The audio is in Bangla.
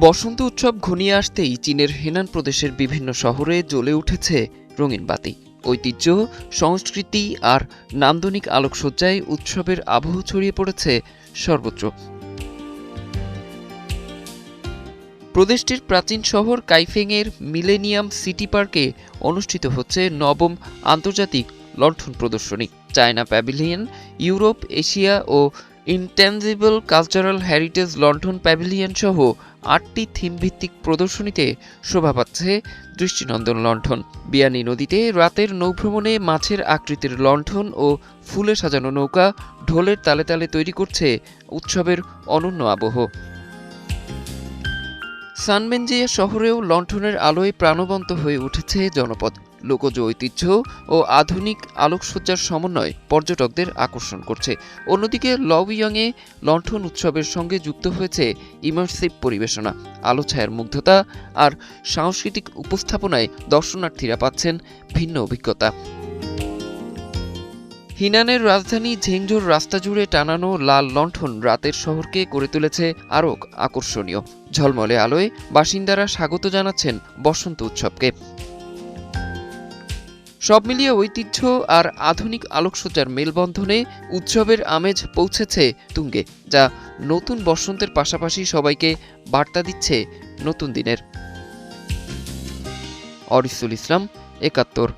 বসন্ত উৎসব ঘনিয়ে আসতেই চীনের হেনান প্রদেশের বিভিন্ন শহরে জ্বলে উঠেছে রঙিন বাতি। ঐতিহ্য, সংস্কৃতি আর নান্দনিক আলোকসজ্জায় উৎসবের আবহ ছড়িয়ে পড়েছে সর্বত্র। প্রদেশটির প্রাচীন শহর কাইফেংয়ের মিলেনিয়াম সিটি পার্কে অনুষ্ঠিত হচ্ছে নবম আন্তর্জাতিক লণ্ঠন প্রদর্শনী। চায়না প্যাভিলিয়ন, ইউরোপ, এশিয়া ও ইনট্যাঞ্জিবল কালচারাল হেরিটেজ লণ্ঠন প্যাভিলিয়ন সহ ৮টি থিমভিত্তিক প্রদর্শনীতে শোভা পাচ্ছে দৃষ্টিনন্দন লণ্ঠন। বিয়ানী নদীতে রাতের নৌভ্রমণে মাছের আকৃতির লণ্ঠন ও ফুলে সাজানো নৌকা ঢোলের তালে তালে তৈরি করছে উৎসবের অনন্য আবহ। সানমেনজিয়া শহরেও লণ্ঠনের আলোয় প্রাণবন্ত হয়ে উঠেছে জনপদ। লোকজ ঐতিহ্য ও আধুনিক আলোকসজ্জার সমন্বয় পর্যটকদের আকর্ষণ করছে। অন্যদিকে লউইয়ংয়ে লণ্ঠন উৎসবের সঙ্গে যুক্ত হয়েছে ইমার্সিভ পরিবেশনা, আলো ছায়ার মুগ্ধতা আর সাংস্কৃতিক উপস্থাপনায় দর্শনার্থীরা পাচ্ছেন ভিন্ন অভিজ্ঞতা। হিনানের রাজধানী ঝেংঝোর রাস্তা জুড়ে টানানো লাল লণ্ঠন রাতের শহরকে করে তুলেছে আরও আকর্ষণীয়। ঝলমলে আলোয় বাসিন্দারা স্বাগত জানাচ্ছেন বসন্ত উৎসবকে। সব মিলিয়ে ঐতিহ্য আর আধুনিক আলোকসজ্জার মেলবন্ধনে উৎসবের আমেজ পৌঁছেছে তুঙ্গে, যা নতুন বসন্তের পাশাপাশি সবাইকে বার্তা দিচ্ছে নতুন দিনের। অরিসুল ইসলাম, ৭১।